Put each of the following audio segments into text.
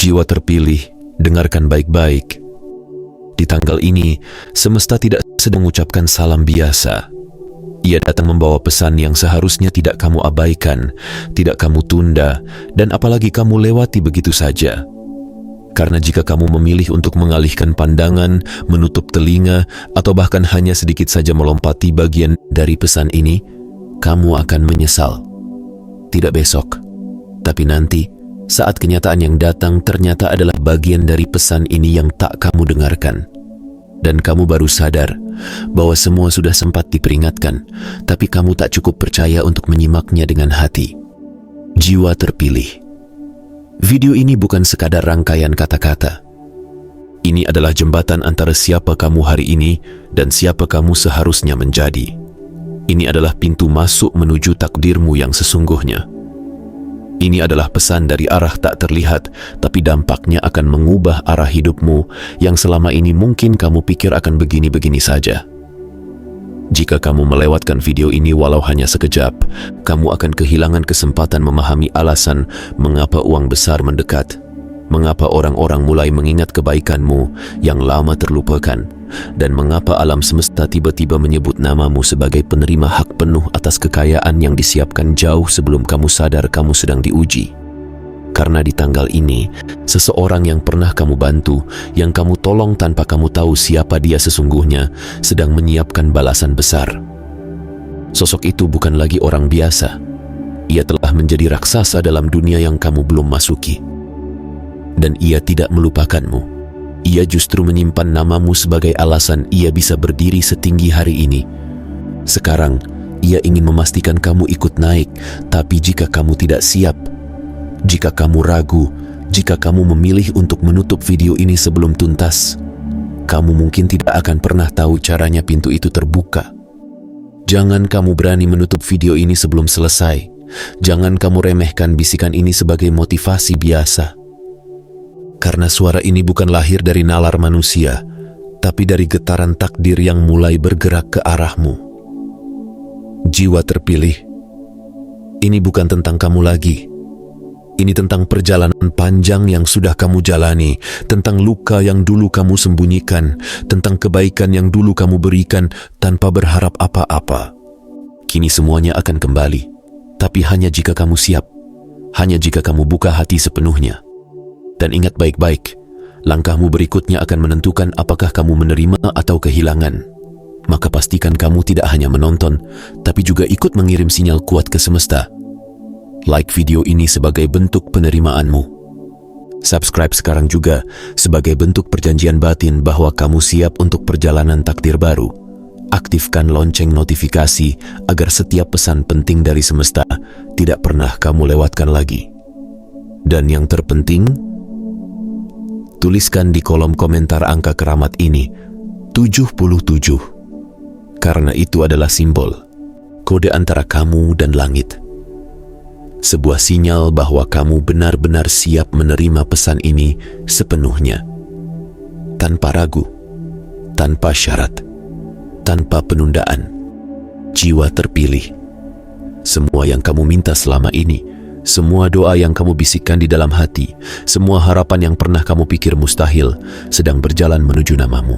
Jiwa terpilih, dengarkan baik-baik. Di tanggal ini, semesta tidak sedang mengucapkan salam biasa. Ia datang membawa pesan yang seharusnya tidak kamu abaikan, tidak kamu tunda, dan apalagi kamu lewati begitu saja. Karena jika kamu memilih untuk mengalihkan pandangan, menutup telinga, atau bahkan hanya sedikit saja melompati bagian dari pesan ini, kamu akan menyesal. Tidak besok, tapi nanti, saat kenyataan yang datang ternyata adalah bagian dari pesan ini yang tak kamu dengarkan. Dan kamu baru sadar bahwa semua sudah sempat diperingatkan, tapi kamu tak cukup percaya untuk menyimaknya dengan hati. Jiwa terpilih. Video ini bukan sekadar rangkaian kata-kata. Ini adalah jembatan antara siapa kamu hari ini dan siapa kamu seharusnya menjadi. Ini adalah pintu masuk menuju takdirmu yang sesungguhnya. Ini adalah pesan dari arah tak terlihat, tapi dampaknya akan mengubah arah hidupmu yang selama ini mungkin kamu pikir akan begini-begini saja. Jika kamu melewatkan video ini walau hanya sekejap, kamu akan kehilangan kesempatan memahami alasan mengapa uang besar mendekat, mengapa orang-orang mulai mengingat kebaikanmu yang lama terlupakan, dan mengapa alam semesta tiba-tiba menyebut namamu sebagai penerima hak penuh atas kekayaan yang disiapkan jauh sebelum kamu sadar kamu sedang diuji. Karena di tanggal ini, seseorang yang pernah kamu bantu, yang kamu tolong tanpa kamu tahu siapa dia sesungguhnya, sedang menyiapkan balasan besar. Sosok itu bukan lagi orang biasa. Ia telah menjadi raksasa dalam dunia yang kamu belum masuki. Dan ia tidak melupakanmu. Ia justru menyimpan namamu sebagai alasan ia bisa berdiri setinggi hari ini. Sekarang, ia ingin memastikan kamu ikut naik, tapi jika kamu tidak siap, jika kamu ragu, jika kamu memilih untuk menutup video ini sebelum tuntas, kamu mungkin tidak akan pernah tahu caranya pintu itu terbuka. Jangan kamu berani menutup video ini sebelum selesai. Jangan kamu remehkan bisikan ini sebagai motivasi biasa. Karena suara ini bukan lahir dari nalar manusia, tapi dari getaran takdir yang mulai bergerak ke arahmu. Jiwa terpilih. Ini bukan tentang kamu lagi. Ini tentang perjalanan panjang yang sudah kamu jalani, tentang luka yang dulu kamu sembunyikan, tentang kebaikan yang dulu kamu berikan tanpa berharap apa-apa. Kini semuanya akan kembali, tapi hanya jika kamu siap, hanya jika kamu buka hati sepenuhnya. Dan ingat baik-baik, langkahmu berikutnya akan menentukan apakah kamu menerima atau kehilangan. Maka pastikan kamu tidak hanya menonton, tapi juga ikut mengirim sinyal kuat ke semesta. Like video ini sebagai bentuk penerimaanmu. Subscribe sekarang juga sebagai bentuk perjanjian batin bahwa kamu siap untuk perjalanan takdir baru. Aktifkan lonceng notifikasi agar setiap pesan penting dari semesta tidak pernah kamu lewatkan lagi. Dan yang terpenting, tuliskan di kolom komentar angka keramat ini 77, karena itu adalah simbol kode antara kamu dan langit. Sebuah sinyal bahwa kamu benar-benar siap menerima pesan ini sepenuhnya, tanpa ragu, tanpa syarat, tanpa penundaan. Jiwa terpilih. Semua yang kamu minta selama ini, semua doa yang kamu bisikkan di dalam hati, semua harapan yang pernah kamu pikir mustahil, sedang berjalan menuju namamu.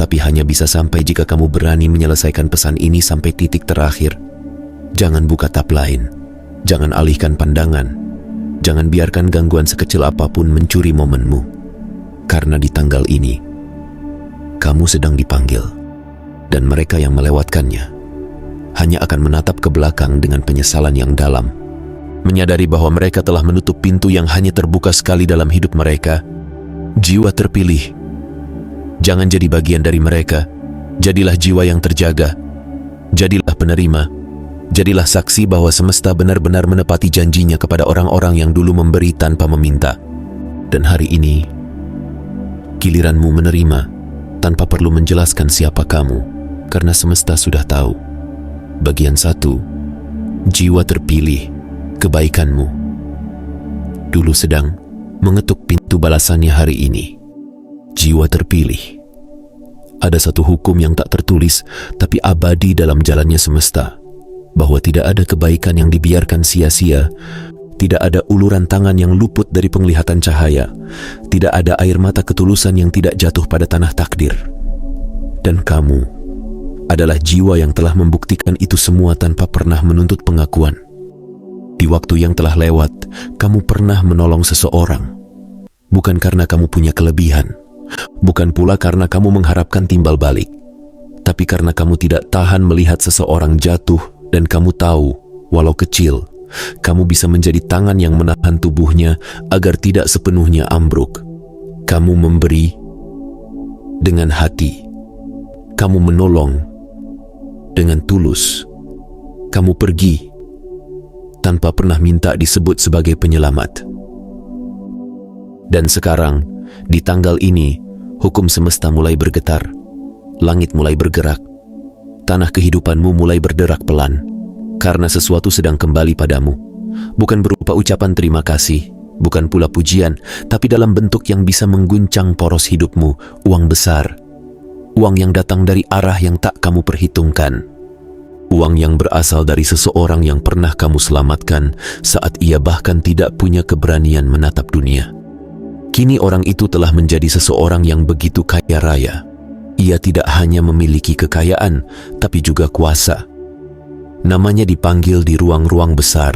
Tapi hanya bisa sampai jika kamu berani menyelesaikan pesan ini sampai titik terakhir. Jangan buka tab lain, jangan alihkan pandangan, jangan biarkan gangguan sekecil apapun mencuri momenmu. Karena di tanggal ini, kamu sedang dipanggil, dan mereka yang melewatkannya hanya akan menatap ke belakang dengan penyesalan yang dalam. Menyadari bahwa mereka telah menutup pintu yang hanya terbuka sekali dalam hidup mereka. Jiwa terpilih. Jangan jadi bagian dari mereka. Jadilah jiwa yang terjaga. Jadilah penerima. Jadilah saksi bahwa semesta benar-benar menepati janjinya kepada orang-orang yang dulu memberi tanpa meminta. Dan hari ini, giliranmu menerima tanpa perlu menjelaskan siapa kamu, karena semesta sudah tahu. Bagian 1, jiwa terpilih. Kebaikanmu dulu sedang mengetuk pintu balasannya hari ini. Jiwa terpilih. Ada satu hukum yang tak tertulis tapi abadi dalam jalannya semesta, bahwa tidak ada kebaikan yang dibiarkan sia-sia, Tidak ada uluran tangan yang luput dari penglihatan cahaya. Tidak ada air mata ketulusan yang tidak jatuh pada tanah takdir. Dan kamu adalah jiwa yang telah membuktikan itu semua tanpa pernah menuntut pengakuan. Di waktu yang telah lewat, kamu pernah menolong seseorang. Bukan karena kamu punya kelebihan. Bukan pula karena kamu mengharapkan timbal balik. Tapi karena kamu tidak tahan melihat seseorang jatuh dan kamu tahu, walau kecil, kamu bisa menjadi tangan yang menahan tubuhnya agar tidak sepenuhnya ambruk. Kamu memberi dengan hati. Kamu menolong dengan tulus. Kamu pergi tanpa pernah minta disebut sebagai penyelamat. Dan sekarang, di tanggal ini, hukum semesta mulai bergetar. Langit mulai bergerak. Tanah kehidupanmu mulai berderak pelan. Karena sesuatu sedang kembali padamu. Bukan berupa ucapan terima kasih, bukan pula pujian, tapi dalam bentuk yang bisa mengguncang poros hidupmu, uang besar. Uang yang datang dari arah yang tak kamu perhitungkan. Uang yang berasal dari seseorang yang pernah kamu selamatkan saat ia bahkan tidak punya keberanian menatap dunia. Kini orang itu telah menjadi seseorang yang begitu kaya raya. Ia tidak hanya memiliki kekayaan, tapi juga kuasa. Namanya dipanggil di ruang-ruang besar.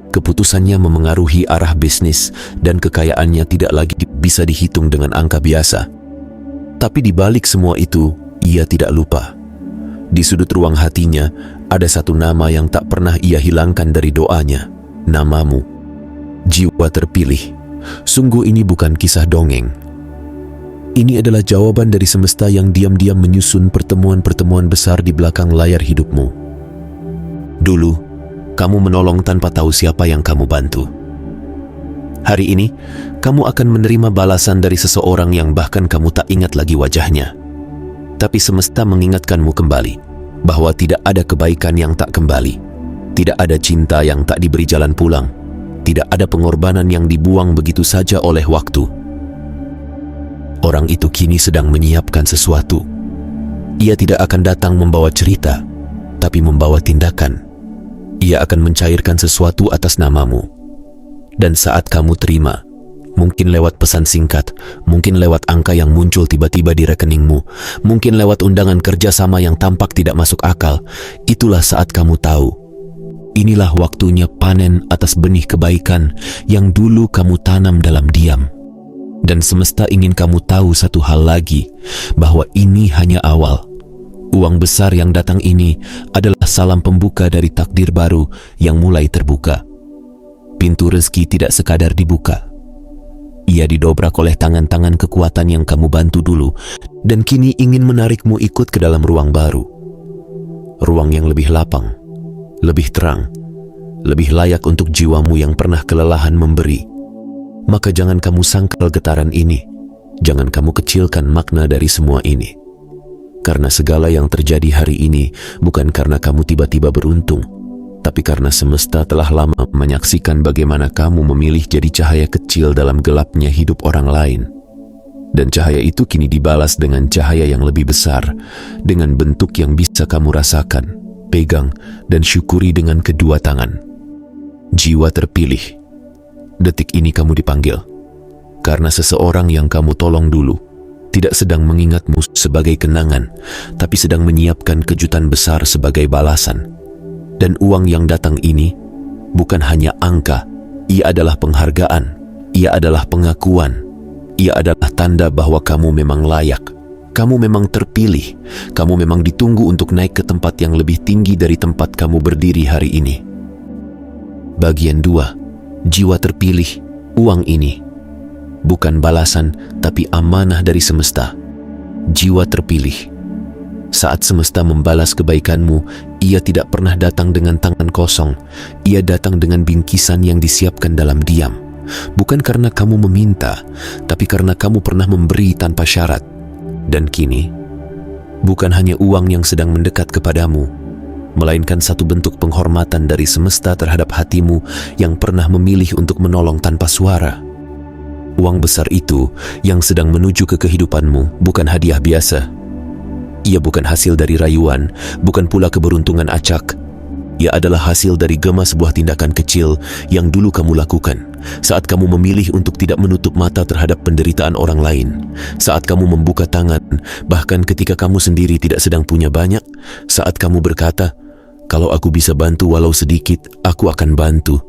Keputusannya memengaruhi arah bisnis dan kekayaannya tidak lagi bisa dihitung dengan angka biasa. Tapi di balik semua itu, ia tidak lupa. Di sudut ruang hatinya, ada satu nama yang tak pernah ia hilangkan dari doanya. Namamu. Jiwa terpilih. Sungguh ini bukan kisah dongeng. Ini adalah jawaban dari semesta yang diam-diam menyusun pertemuan-pertemuan besar di belakang layar hidupmu. Dulu, kamu menolong tanpa tahu siapa yang kamu bantu. Hari ini, kamu akan menerima balasan dari seseorang yang bahkan kamu tak ingat lagi wajahnya. Tapi semesta mengingatkanmu kembali bahwa tidak ada kebaikan yang tak kembali. Tidak ada cinta yang tak diberi jalan pulang. Tidak ada pengorbanan yang dibuang begitu saja oleh waktu. Orang itu kini sedang menyiapkan sesuatu. Ia tidak akan datang membawa cerita, tapi membawa tindakan. Ia akan mencairkan sesuatu atas namamu. Dan saat kamu terima, mungkin lewat pesan singkat, mungkin lewat angka yang muncul tiba-tiba di rekeningmu, mungkin lewat undangan kerjasama yang tampak tidak masuk akal, itulah saat kamu tahu. Inilah waktunya panen atas benih kebaikan yang dulu kamu tanam dalam diam. Dan semesta ingin kamu tahu satu hal lagi, bahwa ini hanya awal. Uang besar yang datang ini adalah salam pembuka dari takdir baru yang mulai terbuka. Pintu rezeki tidak sekadar dibuka. Ia didobrak oleh tangan-tangan kekuatan yang kamu bantu dulu dan kini ingin menarikmu ikut ke dalam ruang baru. Ruang yang lebih lapang, lebih terang, lebih layak untuk jiwamu yang pernah kelelahan memberi. Maka jangan kamu sangkal getaran ini. Jangan kamu kecilkan makna dari semua ini. Karena segala yang terjadi hari ini bukan karena kamu tiba-tiba beruntung, tapi karena semesta telah lama menyaksikan bagaimana kamu memilih jadi cahaya kecil dalam gelapnya hidup orang lain. Dan cahaya itu kini dibalas dengan cahaya yang lebih besar, dengan bentuk yang bisa kamu rasakan, pegang, dan syukuri dengan kedua tangan. Jiwa terpilih. Detik ini kamu dipanggil, karena seseorang yang kamu tolong dulu tidak sedang mengingatmu sebagai kenangan, tapi sedang menyiapkan kejutan besar sebagai balasan. Dan uang yang datang ini bukan hanya angka, ia adalah penghargaan, ia adalah pengakuan, ia adalah tanda bahwa kamu memang layak, kamu memang terpilih, kamu memang ditunggu untuk naik ke tempat yang lebih tinggi dari tempat kamu berdiri hari ini. Bagian 2, jiwa terpilih, uang ini. Bukan balasan, tapi amanah dari semesta. Jiwa terpilih. Saat semesta membalas kebaikanmu, ia tidak pernah datang dengan tangan kosong. Ia datang dengan bingkisan yang disiapkan dalam diam. Bukan karena kamu meminta, tapi karena kamu pernah memberi tanpa syarat. Dan kini, bukan hanya uang yang sedang mendekat kepadamu, melainkan satu bentuk penghormatan dari semesta terhadap hatimu yang pernah memilih untuk menolong tanpa suara. Uang besar itu yang sedang menuju ke kehidupanmu bukan hadiah biasa. Ia bukan hasil dari rayuan, bukan pula keberuntungan acak. Ia adalah hasil dari gema sebuah tindakan kecil yang dulu kamu lakukan saat kamu memilih untuk tidak menutup mata terhadap penderitaan orang lain, saat kamu membuka tangan bahkan ketika kamu sendiri tidak sedang punya banyak, saat kamu berkata, "Kalau aku bisa bantu walau sedikit, aku akan bantu,"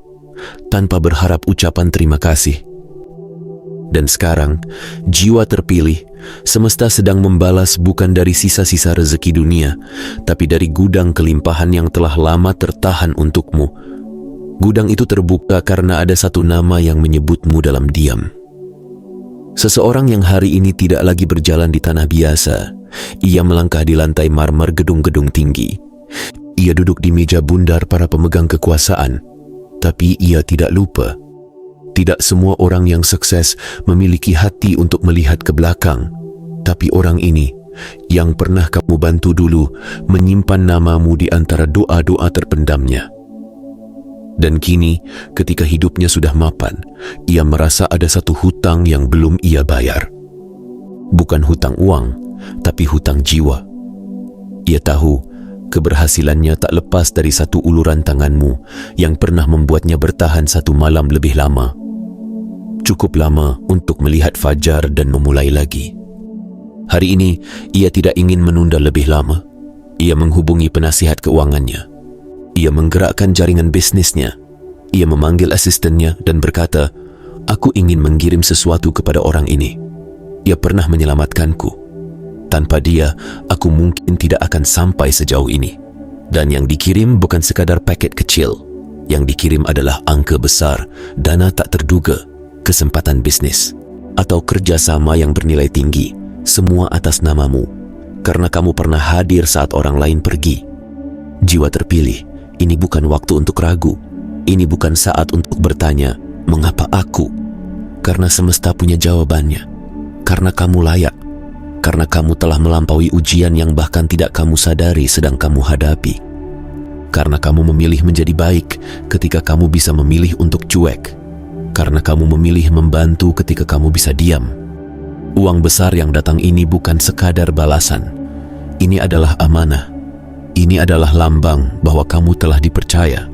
tanpa berharap ucapan terima kasih. Dan sekarang, jiwa terpilih, semesta sedang membalas bukan dari sisa-sisa rezeki dunia, tapi dari gudang kelimpahan yang telah lama tertahan untukmu. Gudang itu terbuka karena ada satu nama yang menyebutmu dalam diam. Seseorang yang hari ini tidak lagi berjalan di tanah biasa. Ia melangkah di lantai marmer gedung-gedung tinggi. Ia duduk di meja bundar para pemegang kekuasaan, tapi ia tidak lupa. Tidak semua orang yang sukses memiliki hati untuk melihat ke belakang, tapi orang ini yang pernah kamu bantu dulu menyimpan namamu di antara doa-doa terpendamnya. Dan kini, ketika hidupnya sudah mapan, ia merasa ada satu hutang yang belum ia bayar. Bukan hutang uang, tapi hutang jiwa. Ia tahu keberhasilannya tak lepas dari satu uluran tanganmu yang pernah membuatnya bertahan satu malam lebih lama. Cukup lama untuk melihat fajar dan memulai lagi. Hari ini, ia tidak ingin menunda lebih lama. Ia menghubungi penasihat keuangannya. Ia menggerakkan jaringan bisnisnya. Ia memanggil asistennya dan berkata, "Aku ingin mengirim sesuatu kepada orang ini. Ia pernah menyelamatkanku. Tanpa dia, aku mungkin tidak akan sampai sejauh ini." Dan yang dikirim bukan sekadar paket kecil. Yang dikirim adalah angka besar, dana tak terduga, kesempatan bisnis, atau kerjasama yang bernilai tinggi, semua atas namamu, karena kamu pernah hadir saat orang lain pergi. Jiwa terpilih, ini bukan waktu untuk ragu. Ini bukan saat untuk bertanya, "Mengapa aku?" Karena semesta punya jawabannya. Karena kamu layak. Karena kamu telah melampaui ujian yang bahkan tidak kamu sadari sedang kamu hadapi. Karena kamu memilih menjadi baik ketika kamu bisa memilih untuk cuek. Karena kamu memilih membantu ketika kamu bisa diam. Uang besar yang datang ini bukan sekadar balasan. Ini adalah amanah. Ini adalah lambang bahwa kamu telah dipercaya.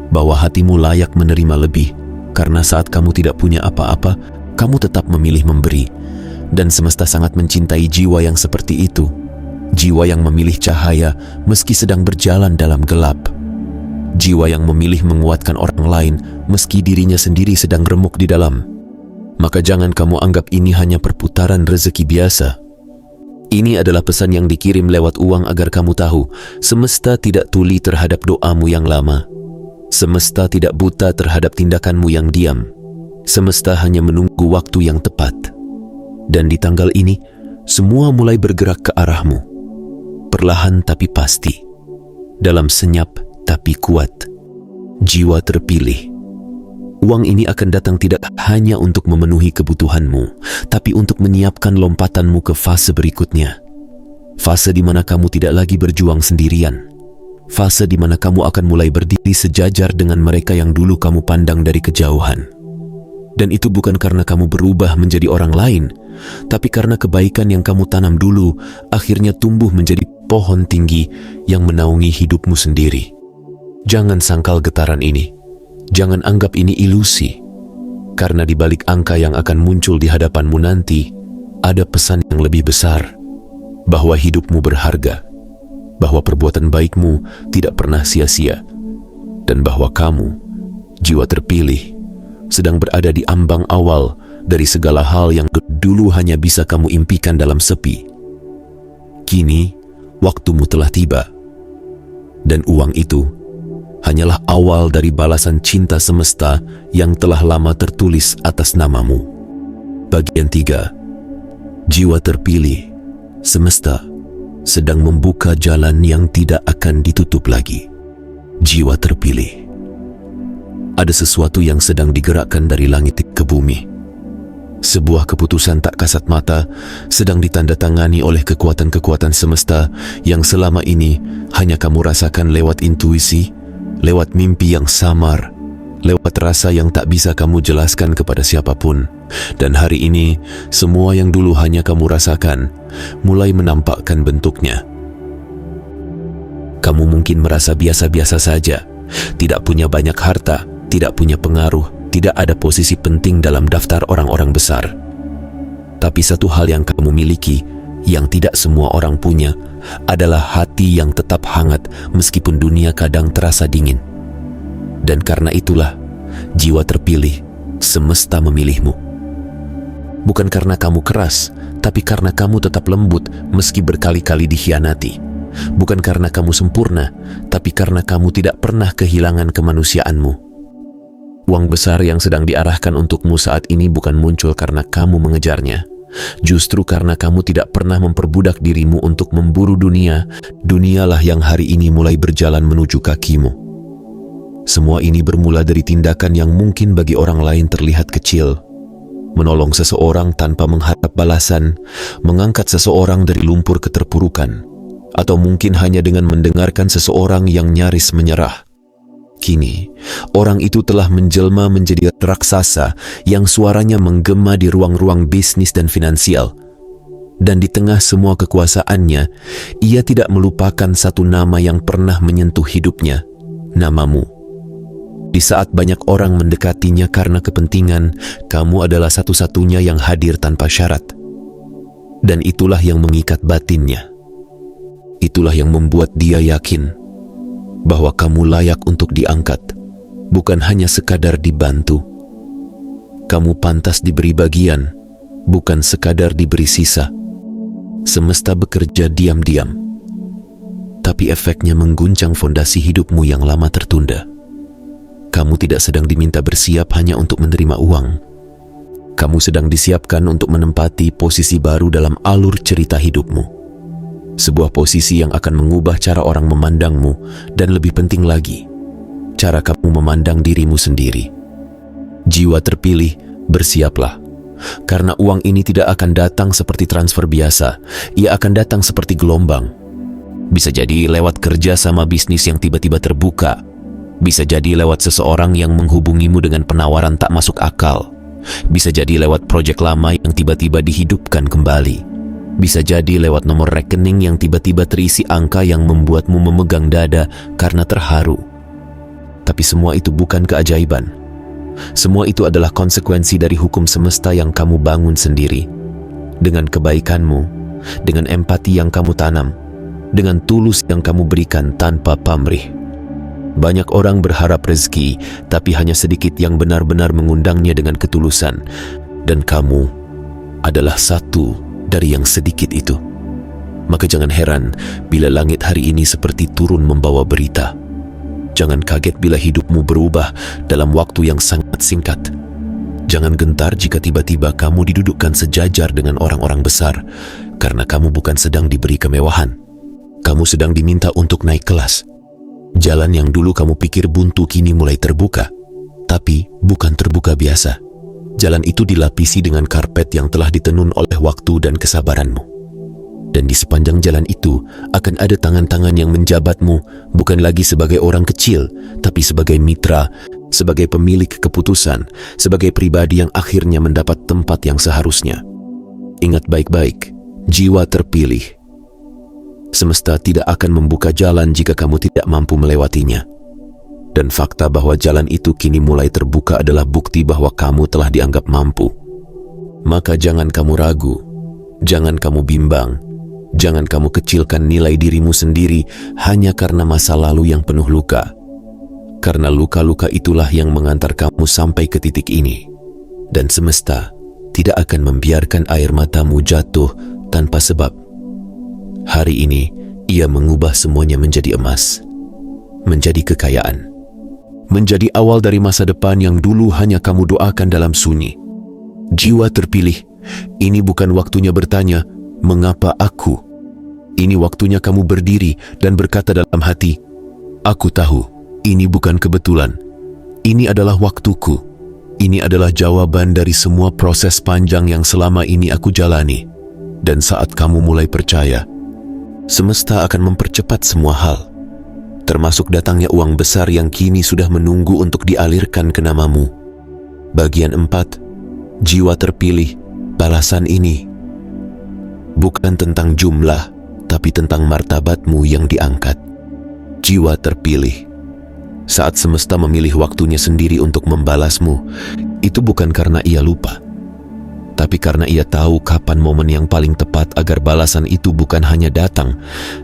Bahwa hatimu layak menerima lebih. Karena saat kamu tidak punya apa-apa, kamu tetap memilih memberi. Dan semesta sangat mencintai jiwa yang seperti itu. Jiwa yang memilih cahaya meski sedang berjalan dalam gelap. Jiwa yang memilih menguatkan orang lain meski dirinya sendiri sedang remuk di dalam. Maka jangan kamu anggap ini hanya perputaran rezeki biasa. Ini adalah pesan yang dikirim lewat uang agar kamu tahu, semesta tidak tuli terhadap doamu yang lama. Semesta tidak buta terhadap tindakanmu yang diam. Semesta hanya menunggu waktu yang tepat. Dan di tanggal ini, semua mulai bergerak ke arahmu. Perlahan tapi pasti. Dalam senyap tapi kuat. Jiwa terpilih. Uang ini akan datang tidak hanya untuk memenuhi kebutuhanmu, tapi untuk menyiapkan lompatanmu ke fase berikutnya. Fase di mana kamu tidak lagi berjuang sendirian. Fase di mana kamu akan mulai berdiri sejajar dengan mereka yang dulu kamu pandang dari kejauhan. Dan itu bukan karena kamu berubah menjadi orang lain, tapi karena kebaikan yang kamu tanam dulu akhirnya tumbuh menjadi pohon tinggi yang menaungi hidupmu sendiri. Jangan sangkal getaran ini. Jangan anggap ini ilusi. Karena di balik angka yang akan muncul di hadapanmu nanti, ada pesan yang lebih besar. Bahwa hidupmu berharga. Bahwa perbuatan baikmu tidak pernah sia-sia. Dan bahwa kamu, jiwa terpilih, sedang berada di ambang awal dari segala hal yang dulu hanya bisa kamu impikan dalam sepi. Kini, waktumu telah tiba. Dan uang itu hanyalah awal dari balasan cinta semesta yang telah lama tertulis atas namamu. Bagian 3. Jiwa terpilih, semesta sedang membuka jalan yang tidak akan ditutup lagi. Jiwa terpilih. Ada sesuatu yang sedang digerakkan dari langit ke bumi. Sebuah keputusan tak kasat mata sedang ditandatangani oleh kekuatan-kekuatan semesta yang selama ini hanya kamu rasakan lewat intuisi, lewat mimpi yang samar, lewat rasa yang tak bisa kamu jelaskan kepada siapapun. Dan hari ini, semua yang dulu hanya kamu rasakan mulai menampakkan bentuknya. Kamu mungkin merasa biasa-biasa saja, tidak punya banyak harta, tidak punya pengaruh, tidak ada posisi penting dalam daftar orang-orang besar. Tapi satu hal yang kamu miliki, yang tidak semua orang punya, adalah hati yang tetap hangat meskipun dunia kadang terasa dingin. Dan karena itulah, jiwa terpilih, semesta memilihmu. Bukan karena kamu keras, tapi karena kamu tetap lembut meski berkali-kali dikhianati. Bukan karena kamu sempurna, tapi karena kamu tidak pernah kehilangan kemanusiaanmu. Uang besar yang sedang diarahkan untukmu saat ini bukan muncul karena kamu mengejarnya. Justru karena kamu tidak pernah memperbudak dirimu untuk memburu dunia, dunialah yang hari ini mulai berjalan menuju kakimu. Semua ini bermula dari tindakan yang mungkin bagi orang lain terlihat kecil. Menolong seseorang tanpa mengharap balasan, mengangkat seseorang dari lumpur keterpurukan, atau mungkin hanya dengan mendengarkan seseorang yang nyaris menyerah. Kini, orang itu telah menjelma menjadi raksasa yang suaranya menggema di ruang-ruang bisnis dan finansial. Dan di tengah semua kekuasaannya, ia tidak melupakan satu nama yang pernah menyentuh hidupnya, namamu. Di saat banyak orang mendekatinya karena kepentingan, kamu adalah satu-satunya yang hadir tanpa syarat. Dan itulah yang mengikat batinnya. Itulah yang membuat dia yakin bahwa kamu layak untuk diangkat, bukan hanya sekadar dibantu. Kamu pantas diberi bagian, bukan sekadar diberi sisa. Semesta bekerja diam-diam, tapi efeknya mengguncang fondasi hidupmu yang lama tertunda. Kamu tidak sedang diminta bersiap hanya untuk menerima uang. Kamu sedang disiapkan untuk menempati posisi baru dalam alur cerita hidupmu. Sebuah posisi yang akan mengubah cara orang memandangmu, dan lebih penting lagi, cara kamu memandang dirimu sendiri. Jiwa terpilih, bersiaplah. Karena uang ini tidak akan datang seperti transfer biasa, ia akan datang seperti gelombang. Bisa jadi lewat kerja sama bisnis yang tiba-tiba terbuka. Bisa jadi lewat seseorang yang menghubungimu dengan penawaran tak masuk akal. Bisa jadi lewat proyek lama yang tiba-tiba dihidupkan kembali. Bisa jadi lewat nomor rekening yang tiba-tiba terisi angka yang membuatmu memegang dada karena terharu. Tapi semua itu bukan keajaiban. Semua itu adalah konsekuensi dari hukum semesta yang kamu bangun sendiri. Dengan kebaikanmu, dengan empati yang kamu tanam, dengan tulus yang kamu berikan tanpa pamrih. Banyak orang berharap rezeki, tapi hanya sedikit yang benar-benar mengundangnya dengan ketulusan. Dan kamu adalah satu dari yang sedikit itu. Maka jangan heran bila langit hari ini seperti turun membawa berita. Jangan kaget bila hidupmu berubah dalam waktu yang sangat singkat. Jangan gentar jika tiba-tiba kamu didudukkan sejajar dengan orang-orang besar, karena kamu bukan sedang diberi kemewahan. Kamu sedang diminta untuk naik kelas. Jalan yang dulu kamu pikir buntu kini mulai terbuka, tapi bukan terbuka biasa. Jalan itu dilapisi dengan karpet yang telah ditenun oleh waktu dan kesabaranmu. Dan di sepanjang jalan itu akan ada tangan-tangan yang menjabatmu, bukan lagi sebagai orang kecil, tapi sebagai mitra, sebagai pemilik keputusan, sebagai pribadi yang akhirnya mendapat tempat yang seharusnya. Ingat baik-baik, jiwa terpilih. Semesta tidak akan membuka jalan jika kamu tidak mampu melewatinya. Dan fakta bahwa jalan itu kini mulai terbuka adalah bukti bahwa kamu telah dianggap mampu. Maka jangan kamu ragu, jangan kamu bimbang, jangan kamu kecilkan nilai dirimu sendiri hanya karena masa lalu yang penuh luka. Karena luka-luka itulah yang mengantar kamu sampai ke titik ini. Dan semesta tidak akan membiarkan air matamu jatuh tanpa sebab. Hari ini, ia mengubah semuanya menjadi emas, menjadi kekayaan. Menjadi awal dari masa depan yang dulu hanya kamu doakan dalam sunyi. Jiwa terpilih, ini bukan waktunya bertanya, mengapa aku? Ini waktunya kamu berdiri dan berkata dalam hati, aku tahu, ini bukan kebetulan. Ini adalah waktuku. Ini adalah jawaban dari semua proses panjang yang selama ini aku jalani. Dan saat kamu mulai percaya, semesta akan mempercepat semua hal. Termasuk datangnya uang besar yang kini sudah menunggu untuk dialirkan ke namamu. Bagian 4, jiwa terpilih, balasan ini bukan tentang jumlah, tapi tentang martabatmu yang diangkat. Jiwa terpilih. Saat semesta memilih waktunya sendiri untuk membalasmu, itu bukan karena ia lupa, tapi karena ia tahu kapan momen yang paling tepat agar balasan itu bukan hanya datang,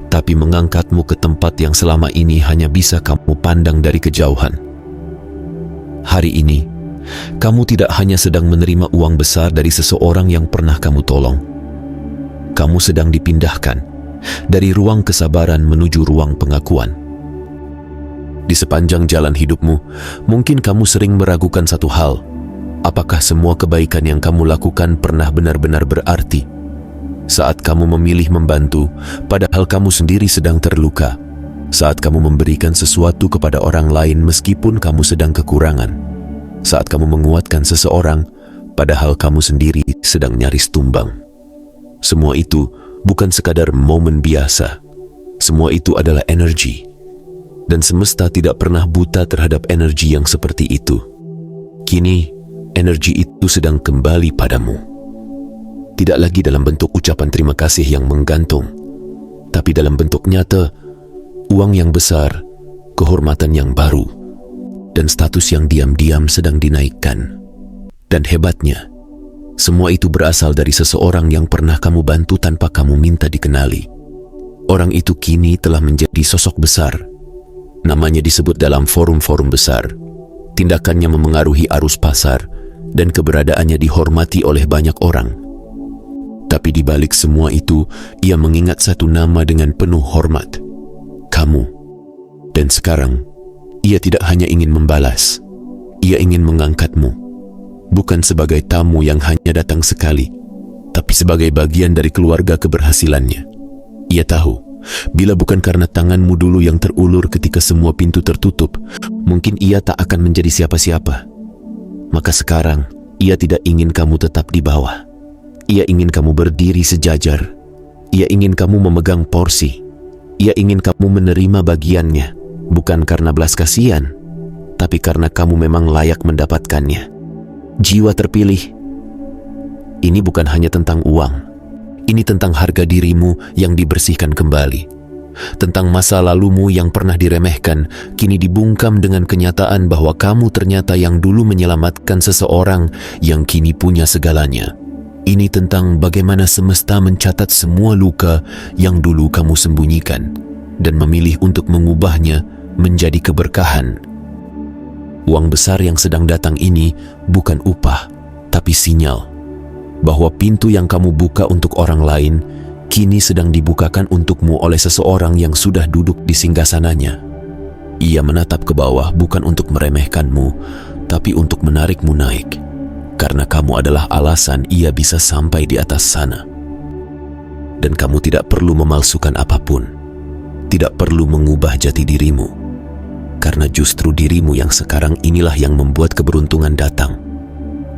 tapi mengangkatmu ke tempat yang selama ini hanya bisa kamu pandang dari kejauhan. Hari ini, kamu tidak hanya sedang menerima uang besar dari seseorang yang pernah kamu tolong. Kamu sedang dipindahkan dari ruang kesabaran menuju ruang pengakuan. Di sepanjang jalan hidupmu, mungkin kamu sering meragukan satu hal. Apakah semua kebaikan yang kamu lakukan pernah benar-benar berarti? Saat kamu memilih membantu, padahal kamu sendiri sedang terluka. Saat kamu memberikan sesuatu kepada orang lain meskipun kamu sedang kekurangan. Saat kamu menguatkan seseorang, padahal kamu sendiri sedang nyaris tumbang. Semua itu bukan sekadar momen biasa. Semua itu adalah energi. Dan semesta tidak pernah buta terhadap energi yang seperti itu. Kini, energi itu sedang kembali padamu. Tidak lagi dalam bentuk ucapan terima kasih yang menggantung, tapi dalam bentuk nyata, uang yang besar, kehormatan yang baru, dan status yang diam-diam sedang dinaikkan. Dan hebatnya, semua itu berasal dari seseorang yang pernah kamu bantu tanpa kamu minta dikenali. Orang itu kini telah menjadi sosok besar. Namanya disebut dalam forum-forum besar. Tindakannya memengaruhi arus pasar dan keberadaannya dihormati oleh banyak orang. Tapi di balik semua itu, ia mengingat satu nama dengan penuh hormat. Kamu. Dan sekarang, ia tidak hanya ingin membalas. Ia ingin mengangkatmu. Bukan sebagai tamu yang hanya datang sekali, tapi sebagai bagian dari keluarga keberhasilannya. Ia tahu, bila bukan karena tanganmu dulu yang terulur ketika semua pintu tertutup, mungkin ia tak akan menjadi siapa-siapa. Maka sekarang, ia tidak ingin kamu tetap di bawah. Ia ingin kamu berdiri sejajar. Ia ingin kamu memegang porsi. Ia ingin kamu menerima bagiannya, bukan karena belas kasihan, tapi karena kamu memang layak mendapatkannya. Jiwa terpilih. Ini bukan hanya tentang uang. Ini tentang harga dirimu yang dibersihkan kembali. Tentang masa lalumu yang pernah diremehkan, kini dibungkam dengan kenyataan bahwa kamu ternyata yang dulu menyelamatkan seseorang yang kini punya segalanya. Ini tentang bagaimana semesta mencatat semua luka yang dulu kamu sembunyikan dan memilih untuk mengubahnya menjadi keberkahan. Uang besar yang sedang datang ini bukan upah, tapi sinyal bahwa pintu yang kamu buka untuk orang lain kini sedang dibukakan untukmu oleh seseorang yang sudah duduk di singgasananya. Ia menatap ke bawah bukan untuk meremehkanmu, tapi untuk menarikmu naik, karena kamu adalah alasan ia bisa sampai di atas sana. Dan kamu tidak perlu memalsukan apapun, tidak perlu mengubah jati dirimu, karena justru dirimu yang sekarang inilah yang membuat keberuntungan datang.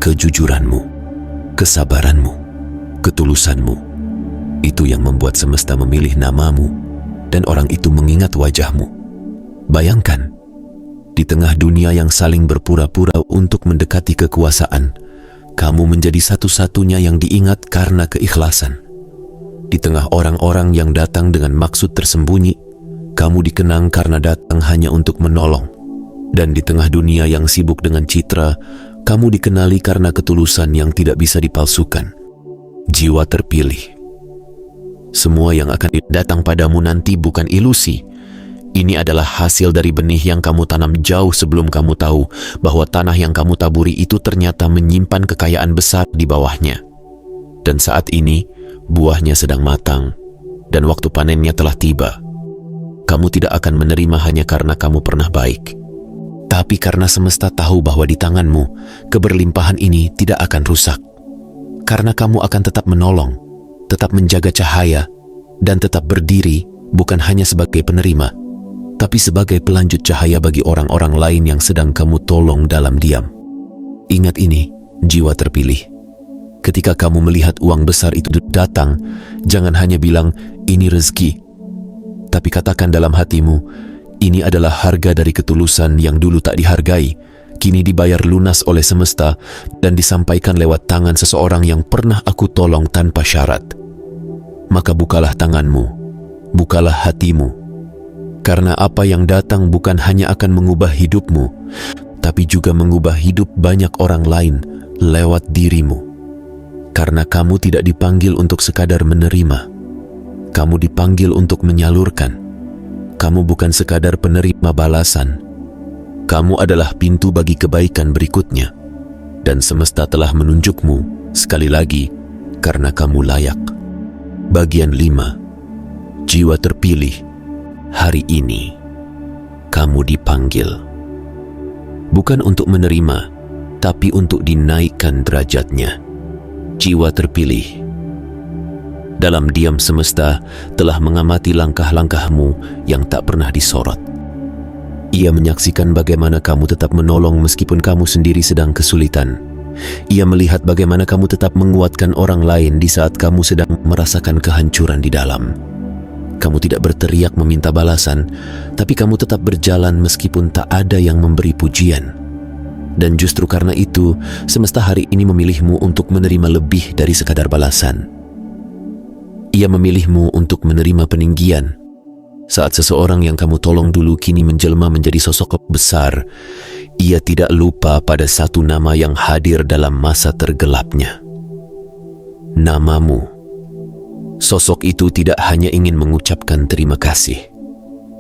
Kejujuranmu, kesabaranmu, ketulusanmu, itu yang membuat semesta memilih namamu dan orang itu mengingat wajahmu. Bayangkan, di tengah dunia yang saling berpura-pura untuk mendekati kekuasaan, kamu menjadi satu-satunya yang diingat karena keikhlasan. Di tengah orang-orang yang datang dengan maksud tersembunyi, kamu dikenang karena datang hanya untuk menolong. Dan di tengah dunia yang sibuk dengan citra, kamu dikenali karena ketulusan yang tidak bisa dipalsukan. Jiwa terpilih. Semua yang akan datang padamu nanti bukan ilusi. Ini adalah hasil dari benih yang kamu tanam jauh sebelum kamu tahu bahwa tanah yang kamu taburi itu ternyata menyimpan kekayaan besar di bawahnya. Dan saat ini, buahnya sedang matang, dan waktu panennya telah tiba. Kamu tidak akan menerima hanya karena kamu pernah baik, tapi karena semesta tahu bahwa di tanganmu, keberlimpahan ini tidak akan rusak. Karena kamu akan tetap menolong, tetap menjaga cahaya, dan tetap berdiri bukan hanya sebagai penerima, tapi sebagai pelanjut cahaya bagi orang-orang lain yang sedang kamu tolong dalam diam. Ingat ini, jiwa terpilih. Ketika kamu melihat uang besar itu datang, jangan hanya bilang, ini rezeki. Tapi katakan dalam hatimu, ini adalah harga dari ketulusan yang dulu tak dihargai, kini dibayar lunas oleh semesta dan disampaikan lewat tangan seseorang yang pernah aku tolong tanpa syarat. Maka bukalah tanganmu, bukalah hatimu, Karena apa yang datang bukan hanya akan mengubah hidupmu, tapi juga mengubah hidup banyak orang lain lewat dirimu. Karena kamu tidak dipanggil untuk sekadar menerima, kamu dipanggil untuk menyalurkan. Kamu bukan sekadar penerima balasan, kamu adalah pintu bagi kebaikan berikutnya. Dan semesta telah menunjukmu sekali lagi karena kamu layak. Bagian 5. Jiwa terpilih. Hari ini kamu dipanggil bukan untuk menerima, tapi untuk dinaikkan derajatnya. Jiwa terpilih. Dalam diam semesta telah mengamati langkah-langkahmu yang tak pernah disorot. Ia menyaksikan bagaimana kamu tetap menolong meskipun kamu sendiri sedang kesulitan. Ia melihat bagaimana kamu tetap menguatkan orang lain di saat kamu sedang merasakan kehancuran di dalam. Kamu tidak berteriak meminta balasan, tapi kamu tetap berjalan meskipun tak ada yang memberi pujian. Dan justru karena itu, semesta hari ini memilihmu untuk menerima lebih dari sekadar balasan. Ia memilihmu untuk menerima peninggian. Saat seseorang yang kamu tolong dulu kini menjelma menjadi sosok besar, ia tidak lupa pada satu nama yang hadir dalam masa tergelapnya. Namamu. Sosok itu tidak hanya ingin mengucapkan terima kasih.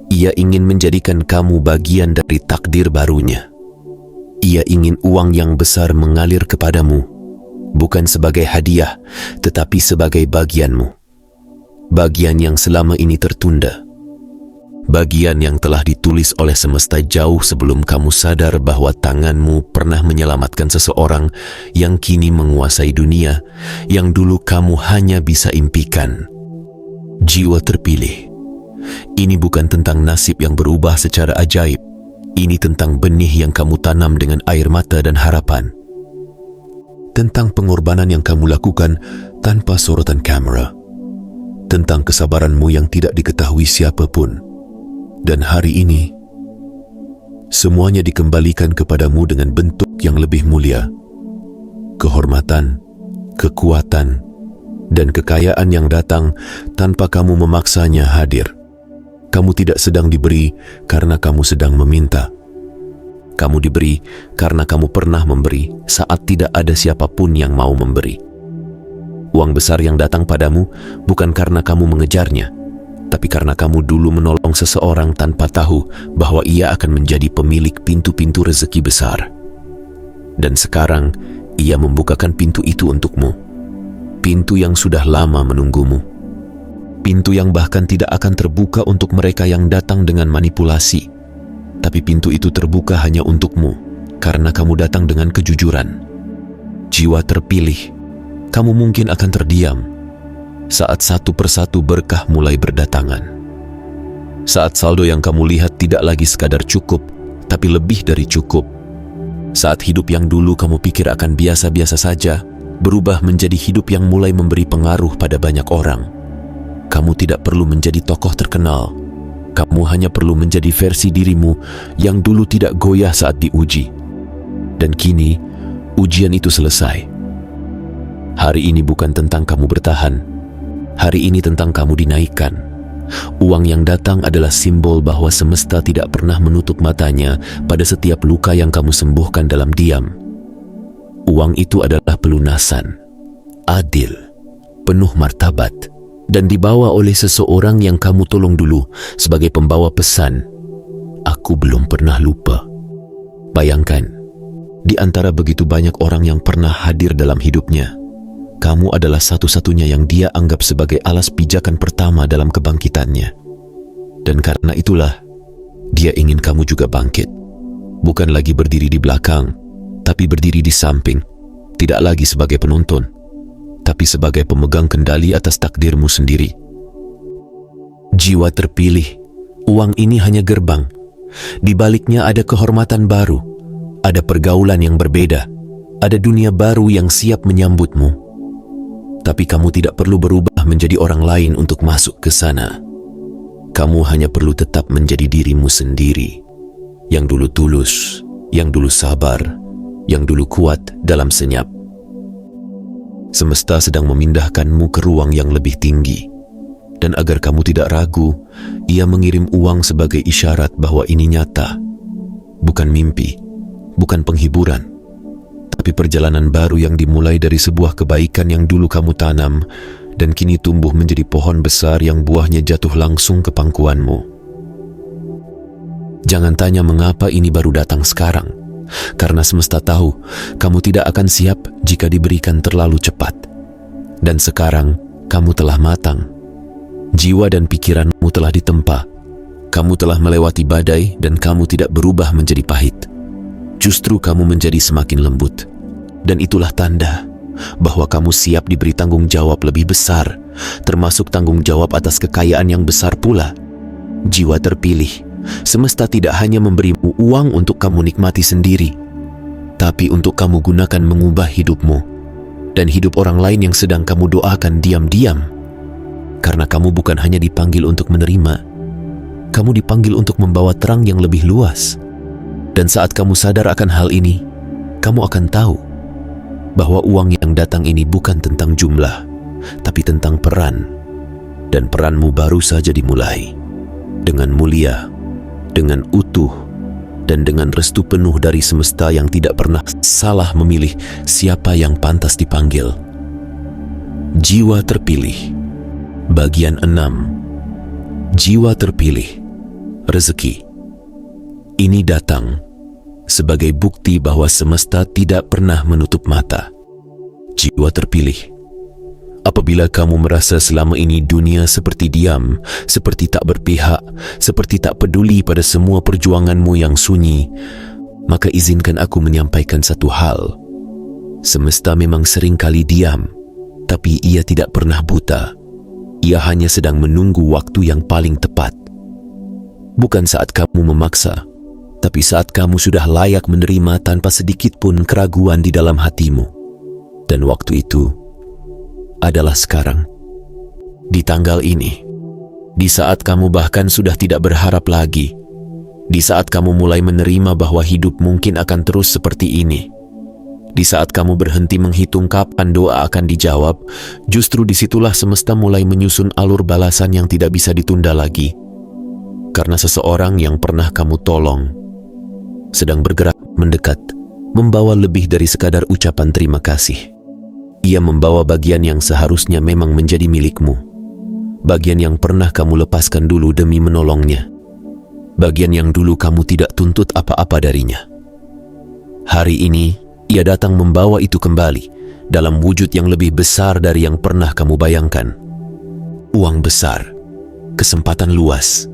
Ia ingin menjadikan kamu bagian dari takdir barunya. Ia ingin uang yang besar mengalir kepadamu, bukan sebagai hadiah, tetapi sebagai bagianmu. Bagian yang selama ini tertunda. Bagian yang telah ditulis oleh semesta jauh sebelum kamu sadar bahwa tanganmu pernah menyelamatkan seseorang yang kini menguasai dunia, yang dulu kamu hanya bisa impikan. Jiwa terpilih. Ini bukan tentang nasib yang berubah secara ajaib. Ini tentang benih yang kamu tanam dengan air mata dan harapan. Tentang pengorbanan yang kamu lakukan tanpa sorotan kamera. Tentang kesabaranmu yang tidak diketahui siapapun. Dan hari ini, semuanya dikembalikan kepadamu dengan bentuk yang lebih mulia. Kehormatan, kekuatan, dan kekayaan yang datang tanpa kamu memaksanya hadir. Kamu tidak sedang diberi karena kamu sedang meminta. Kamu diberi karena kamu pernah memberi saat tidak ada siapapun yang mau memberi. Uang besar yang datang padamu bukan karena kamu mengejarnya, tapi karena kamu dulu menolong seseorang tanpa tahu bahwa ia akan menjadi pemilik pintu-pintu rezeki besar. Dan sekarang, ia membukakan pintu itu untukmu. Pintu yang sudah lama menunggumu. Pintu yang bahkan tidak akan terbuka untuk mereka yang datang dengan manipulasi. Tapi pintu itu terbuka hanya untukmu, karena kamu datang dengan kejujuran. Jiwa terpilih, kamu mungkin akan terdiam saat satu persatu berkah mulai berdatangan. Saat saldo yang kamu lihat tidak lagi sekadar cukup, tapi lebih dari cukup. Saat hidup yang dulu kamu pikir akan biasa-biasa saja, berubah menjadi hidup yang mulai memberi pengaruh pada banyak orang. Kamu tidak perlu menjadi tokoh terkenal. Kamu hanya perlu menjadi versi dirimu yang dulu tidak goyah saat diuji. Dan kini, ujian itu selesai. Hari ini bukan tentang kamu bertahan. Hari ini tentang kamu dinaikkan. Uang yang datang adalah simbol bahwa semesta tidak pernah menutup matanya pada setiap luka yang kamu sembuhkan dalam diam. Uang itu adalah pelunasan, adil, penuh martabat, dan dibawa oleh seseorang yang kamu tolong dulu sebagai pembawa pesan, "Aku belum pernah lupa." Bayangkan, di antara begitu banyak orang yang pernah hadir dalam hidupnya, kamu adalah satu-satunya yang dia anggap sebagai alas pijakan pertama dalam kebangkitannya. Dan karena itulah, dia ingin kamu juga bangkit. Bukan lagi berdiri di belakang, tapi berdiri di samping. Tidak lagi sebagai penonton, tapi sebagai pemegang kendali atas takdirmu sendiri. Jiwa terpilih, uang ini hanya gerbang. Di baliknya ada kehormatan baru, ada pergaulan yang berbeda, ada dunia baru yang siap menyambutmu. Tapi kamu tidak perlu berubah menjadi orang lain untuk masuk ke sana. Kamu hanya perlu tetap menjadi dirimu sendiri, yang dulu tulus, yang dulu sabar, yang dulu kuat dalam senyap. Semesta sedang memindahkanmu ke ruang yang lebih tinggi, Dan agar kamu tidak ragu, ia mengirim uang sebagai isyarat bahwa ini nyata. Bukan mimpi, bukan penghiburan, tapi perjalanan baru yang dimulai dari sebuah kebaikan yang dulu kamu tanam dan kini tumbuh menjadi pohon besar yang buahnya jatuh langsung ke pangkuanmu. Jangan tanya mengapa ini baru datang sekarang, karena semesta tahu kamu tidak akan siap jika diberikan terlalu cepat. Dan sekarang kamu telah matang. Jiwa dan pikiranmu telah ditempa. Kamu telah melewati badai dan kamu tidak berubah menjadi pahit. Justru kamu menjadi semakin lembut. Dan itulah tanda bahwa kamu siap diberi tanggung jawab lebih besar, termasuk tanggung jawab atas kekayaan yang besar pula. Jiwa terpilih, semesta tidak hanya memberimu uang untuk kamu nikmati sendiri, tapi untuk kamu gunakan mengubah hidupmu dan hidup orang lain yang sedang kamu doakan diam-diam. Karena kamu bukan hanya dipanggil untuk menerima, kamu dipanggil untuk membawa terang yang lebih luas. Dan saat kamu sadar akan hal ini, kamu akan tahu bahwa uang yang datang ini bukan tentang jumlah, tapi tentang peran. Dan peranmu baru saja dimulai. Dengan mulia, dengan utuh, dan dengan restu penuh dari semesta yang tidak pernah salah memilih siapa yang pantas dipanggil. Jiwa terpilih. Bagian 6. Jiwa terpilih. Rezeki. Ini datang sebagai bukti bahwa semesta tidak pernah menutup mata. Jiwa terpilih. Apabila kamu merasa selama ini dunia seperti diam, seperti tak berpihak, seperti tak peduli pada semua perjuanganmu yang sunyi, maka izinkan aku menyampaikan satu hal. Semesta memang sering kali diam, tapi ia tidak pernah buta. Ia hanya sedang menunggu waktu yang paling tepat. Bukan saat kamu memaksa, tapi saat kamu sudah layak menerima tanpa sedikit pun keraguan di dalam hatimu. Dan waktu itu adalah sekarang. Di tanggal ini. Di saat kamu bahkan sudah tidak berharap lagi. Di saat kamu mulai menerima bahwa hidup mungkin akan terus seperti ini. Di saat kamu berhenti menghitung kapan doa akan dijawab, justru disitulah semesta mulai menyusun alur balasan yang tidak bisa ditunda lagi. Karena seseorang yang pernah kamu tolong sedang bergerak mendekat, membawa lebih dari sekadar ucapan terima kasih. Ia membawa bagian yang seharusnya memang menjadi milikmu. Bagian yang pernah kamu lepaskan dulu demi menolongnya. Bagian yang dulu kamu tidak tuntut apa-apa darinya. Hari ini, ia datang membawa itu kembali dalam wujud yang lebih besar dari yang pernah kamu bayangkan. Uang besar, kesempatan luas,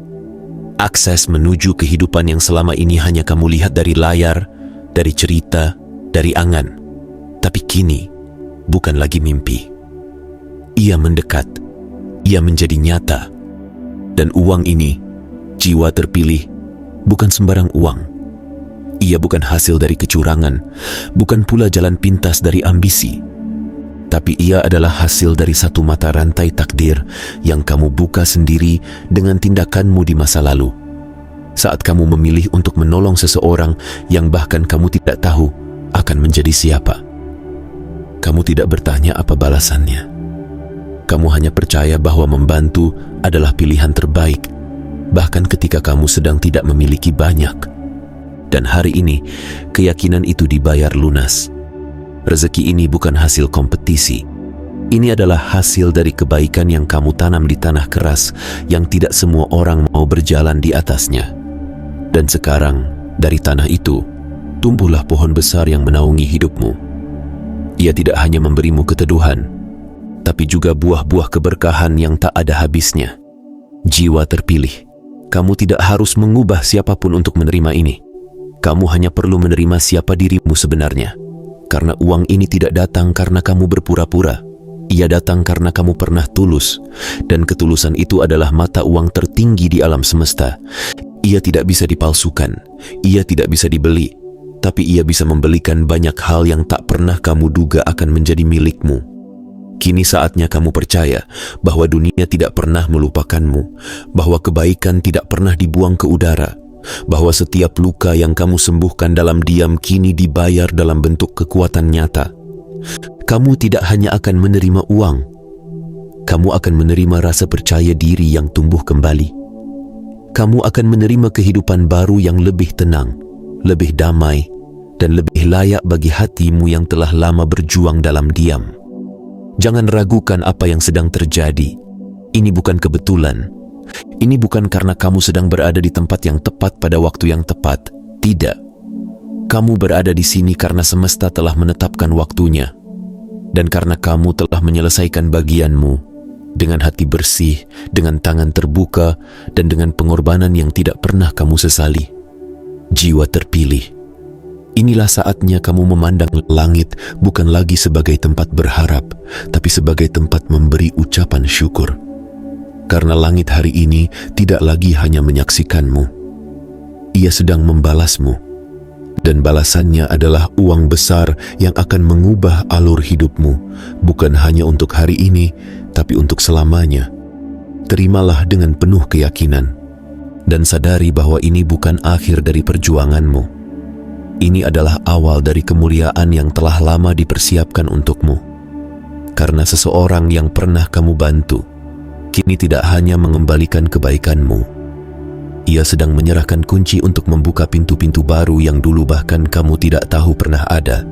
akses menuju kehidupan yang selama ini hanya kamu lihat dari layar, dari cerita, dari angan. Tapi kini, bukan lagi mimpi. Ia mendekat, ia menjadi nyata. Dan uang ini, jiwa terpilih, bukan sembarang uang. Ia bukan hasil dari kecurangan, bukan pula jalan pintas dari ambisi. Tapi ia adalah hasil dari satu mata rantai takdir yang kamu buka sendiri dengan tindakanmu di masa lalu. Saat kamu memilih untuk menolong seseorang yang bahkan kamu tidak tahu akan menjadi siapa. Kamu tidak bertanya apa balasannya. Kamu hanya percaya bahwa membantu adalah pilihan terbaik, bahkan ketika kamu sedang tidak memiliki banyak. Dan hari ini, keyakinan itu dibayar lunas. Rezeki ini bukan hasil kompetisi. Ini adalah hasil dari kebaikan yang kamu tanam di tanah keras yang tidak semua orang mau berjalan di atasnya. Dan sekarang, dari tanah itu, tumbuhlah pohon besar yang menaungi hidupmu. Ia tidak hanya memberimu keteduhan, tapi juga buah-buah keberkahan yang tak ada habisnya. Jiwa terpilih, kamu tidak harus mengubah siapapun untuk menerima ini. Kamu hanya perlu menerima siapa dirimu sebenarnya. Karena uang ini tidak datang karena kamu berpura-pura. Ia datang karena kamu pernah tulus. Dan ketulusan itu adalah mata uang tertinggi di alam semesta. Ia tidak bisa dipalsukan. Ia tidak bisa dibeli. Tapi ia bisa membelikan banyak hal yang tak pernah kamu duga akan menjadi milikmu. Kini saatnya kamu percaya bahwa dunia tidak pernah melupakanmu. Bahwa kebaikan tidak pernah dibuang ke udara. Bahwa setiap luka yang kamu sembuhkan dalam diam kini dibayar dalam bentuk kekuatan nyata. Kamu tidak hanya akan menerima uang, kamu akan menerima rasa percaya diri yang tumbuh kembali. Kamu akan menerima kehidupan baru yang lebih tenang, lebih damai, dan lebih layak bagi hatimu yang telah lama berjuang dalam diam. Jangan ragukan apa yang sedang terjadi. Ini bukan kebetulan. Ini bukan karena kamu sedang berada di tempat yang tepat pada waktu yang tepat. Tidak. Kamu berada di sini karena semesta telah menetapkan waktunya. Dan karena kamu telah menyelesaikan bagianmu dengan hati bersih, dengan tangan terbuka, dan dengan pengorbanan yang tidak pernah kamu sesali. Jiwa terpilih. Inilah saatnya kamu memandang langit bukan lagi sebagai tempat berharap, tapi sebagai tempat memberi ucapan syukur. Karena langit hari ini tidak lagi hanya menyaksikanmu. Ia sedang membalasmu. Dan balasannya adalah uang besar yang akan mengubah alur hidupmu, bukan hanya untuk hari ini, tapi untuk selamanya. Terimalah dengan penuh keyakinan, dan sadari bahwa ini bukan akhir dari perjuanganmu. Ini adalah awal dari kemuliaan yang telah lama dipersiapkan untukmu. Karena seseorang yang pernah kamu bantu, kini tidak hanya mengembalikan kebaikanmu. Ia sedang menyerahkan kunci untuk membuka pintu-pintu baru yang dulu bahkan kamu tidak tahu pernah ada.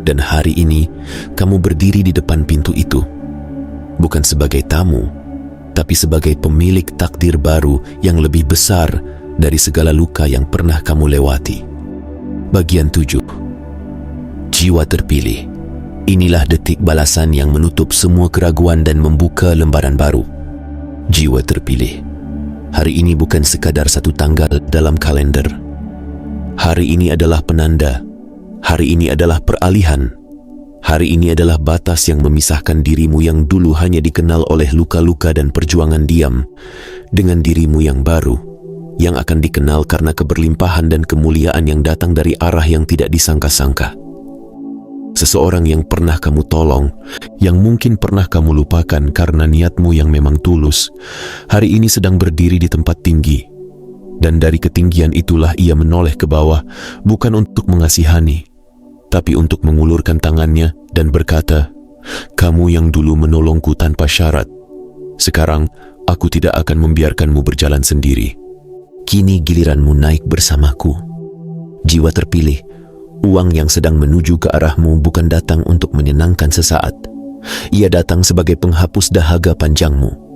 Dan hari ini, kamu berdiri di depan pintu itu. Bukan sebagai tamu, tapi sebagai pemilik takdir baru yang lebih besar dari segala luka yang pernah kamu lewati. Bagian 7. Jiwa terpilih. Inilah detik balasan yang menutup semua keraguan dan membuka lembaran baru. Jiwa terpilih. Hari ini bukan sekadar satu tanggal dalam kalender. Hari ini adalah penanda. Hari ini adalah peralihan. Hari ini adalah batas yang memisahkan dirimu yang dulu hanya dikenal oleh luka-luka dan perjuangan diam dengan dirimu yang baru, yang akan dikenal karena keberlimpahan dan kemuliaan yang datang dari arah yang tidak disangka-sangka. Seseorang yang pernah kamu tolong, yang mungkin pernah kamu lupakan karena niatmu yang memang tulus, hari ini sedang berdiri di tempat tinggi. Dan dari ketinggian itulah ia menoleh ke bawah, bukan untuk mengasihani, tapi untuk mengulurkan tangannya dan berkata, "Kamu yang dulu menolongku tanpa syarat, sekarang aku tidak akan membiarkanmu berjalan sendiri. Kini giliranmu naik bersamaku." Jiwa terpilih. Uang yang sedang menuju ke arahmu bukan datang untuk menyenangkan sesaat. Ia datang sebagai penghapus dahaga panjangmu.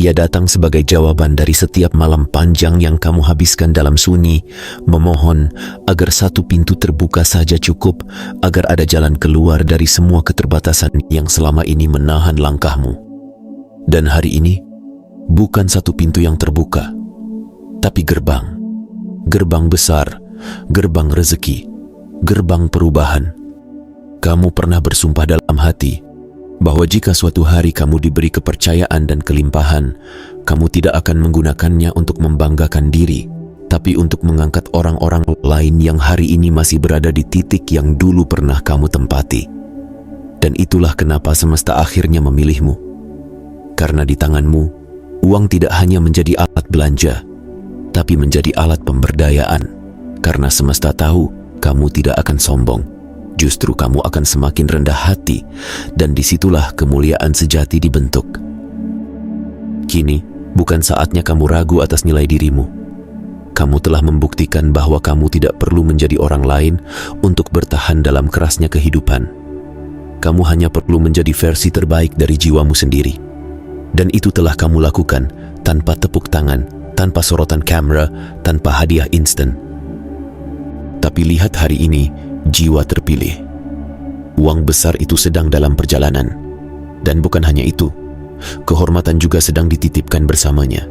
Ia datang sebagai jawaban dari setiap malam panjang yang kamu habiskan dalam sunyi, memohon agar satu pintu terbuka saja cukup, agar ada jalan keluar dari semua keterbatasan yang selama ini menahan langkahmu. Dan hari ini, bukan satu pintu yang terbuka, tapi gerbang. Gerbang besar, gerbang rezeki, gerbang perubahan. Kamu pernah bersumpah dalam hati bahwa jika suatu hari kamu diberi kepercayaan dan kelimpahan, kamu tidak akan menggunakannya untuk membanggakan diri, tapi untuk mengangkat orang-orang lain yang hari ini masih berada di titik yang dulu pernah kamu tempati. Dan itulah kenapa semesta akhirnya memilihmu. Karena di tanganmu, uang tidak hanya menjadi alat belanja, tapi menjadi alat pemberdayaan. Karena semesta tahu kamu tidak akan sombong, justru kamu akan semakin rendah hati, dan disitulah kemuliaan sejati dibentuk. Kini, bukan saatnya kamu ragu atas nilai dirimu. Kamu telah membuktikan bahwa kamu tidak perlu menjadi orang lain untuk bertahan dalam kerasnya kehidupan. Kamu hanya perlu menjadi versi terbaik dari jiwamu sendiri. Dan itu telah kamu lakukan tanpa tepuk tangan, tanpa sorotan kamera, tanpa hadiah instan. Tapi lihat hari ini, jiwa terpilih. Uang besar itu sedang dalam perjalanan. Dan bukan hanya itu, kehormatan juga sedang dititipkan bersamanya.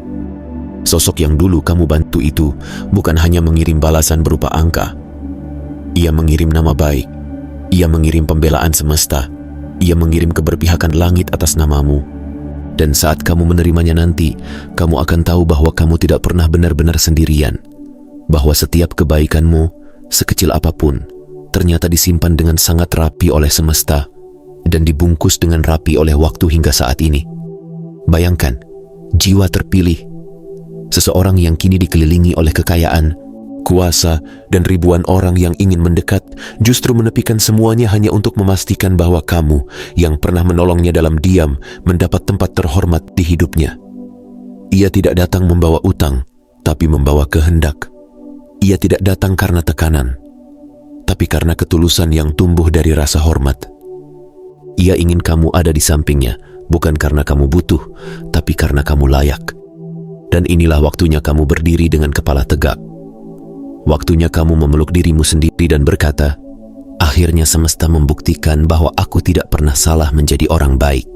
Sosok yang dulu kamu bantu itu bukan hanya mengirim balasan berupa angka. Ia mengirim nama baik. Ia mengirim pembelaan semesta. Ia mengirim keberpihakan langit atas namamu. Dan saat kamu menerimanya nanti, kamu akan tahu bahwa kamu tidak pernah benar-benar sendirian. Bahwa setiap kebaikanmu, sekecil apapun, ternyata disimpan dengan sangat rapi oleh semesta dan dibungkus dengan rapi oleh waktu hingga saat ini. Bayangkan, jiwa terpilih, seseorang yang kini dikelilingi oleh kekayaan, kuasa, dan ribuan orang yang ingin mendekat justru menepikan semuanya hanya untuk memastikan bahwa kamu yang pernah menolongnya dalam diam mendapat tempat terhormat di hidupnya. Ia tidak datang membawa utang, tapi membawa kehendak. Ia tidak datang karena tekanan, tapi karena ketulusan yang tumbuh dari rasa hormat. Ia ingin kamu ada di sampingnya, bukan karena kamu butuh, tapi karena kamu layak. Dan inilah waktunya kamu berdiri dengan kepala tegak. Waktunya kamu memeluk dirimu sendiri dan berkata, akhirnya semesta membuktikan bahwa aku tidak pernah salah menjadi orang baik.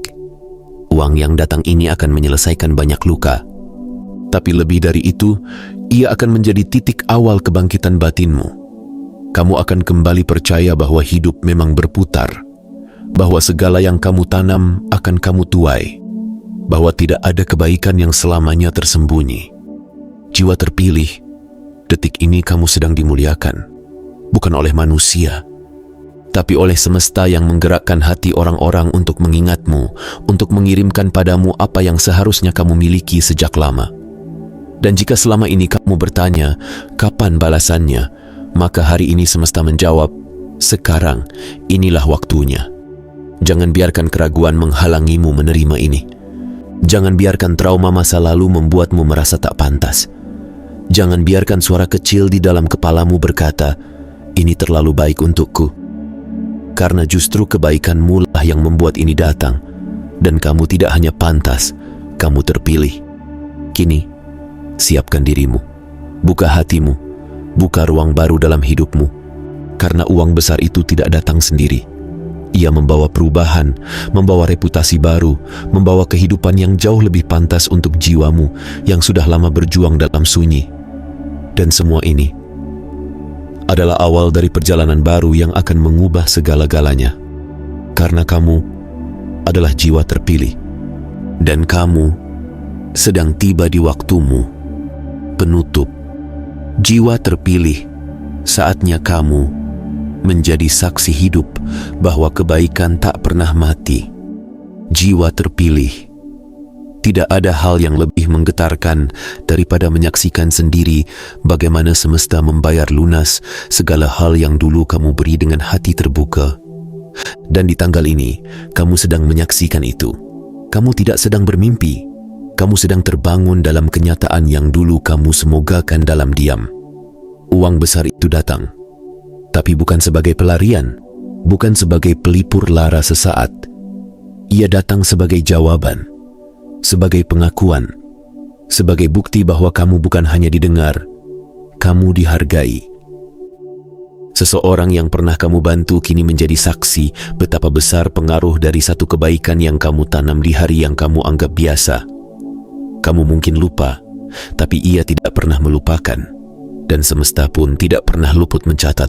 Uang yang datang ini akan menyelesaikan banyak luka. Tapi lebih dari itu, ia akan menjadi titik awal kebangkitan batinmu. Kamu akan kembali percaya bahwa hidup memang berputar, bahwa segala yang kamu tanam akan kamu tuai, bahwa tidak ada kebaikan yang selamanya tersembunyi. Jiwa terpilih, detik ini kamu sedang dimuliakan, bukan oleh manusia, tapi oleh semesta yang menggerakkan hati orang-orang untuk mengingatmu, untuk mengirimkan padamu apa yang seharusnya kamu miliki sejak lama. Dan jika selama ini kamu bertanya, kapan balasannya? Maka hari ini semesta menjawab, sekarang, inilah waktunya. Jangan biarkan keraguan menghalangimu menerima ini. Jangan biarkan trauma masa lalu membuatmu merasa tak pantas. Jangan biarkan suara kecil di dalam kepalamu berkata, ini terlalu baik untukku. Karena justru kebaikanmu lah yang membuat ini datang. Dan kamu tidak hanya pantas, kamu terpilih. Kini, siapkan dirimu, buka hatimu, buka ruang baru dalam hidupmu. Karena uang besar itu tidak datang sendiri. Ia membawa perubahan, membawa reputasi baru, membawa kehidupan yang jauh lebih pantas untuk jiwamu yang sudah lama berjuang dalam sunyi. Dan semua ini adalah awal dari perjalanan baru yang akan mengubah segala-galanya. Karena kamu adalah jiwa terpilih. Dan kamu sedang tiba di waktumu. Penutup. Jiwa terpilih, saatnya kamu menjadi saksi hidup bahwa kebaikan tak pernah mati. Jiwa terpilih. Tidak ada hal yang lebih menggetarkan daripada menyaksikan sendiri bagaimana semesta membayar lunas segala hal yang dulu kamu beri dengan hati terbuka. Dan di tanggal ini, kamu sedang menyaksikan itu. Kamu tidak sedang bermimpi. Kamu sedang terbangun dalam kenyataan yang dulu kamu semogakan dalam diam. Uang besar itu datang, tapi bukan sebagai pelarian, bukan sebagai pelipur lara sesaat. Ia datang sebagai jawaban, sebagai pengakuan, sebagai bukti bahwa kamu bukan hanya didengar, kamu dihargai. Seseorang yang pernah kamu bantu kini menjadi saksi betapa besar pengaruh dari satu kebaikan yang kamu tanam di hari yang kamu anggap biasa. Kamu mungkin lupa, tapi ia tidak pernah melupakan, dan semesta pun tidak pernah luput mencatat.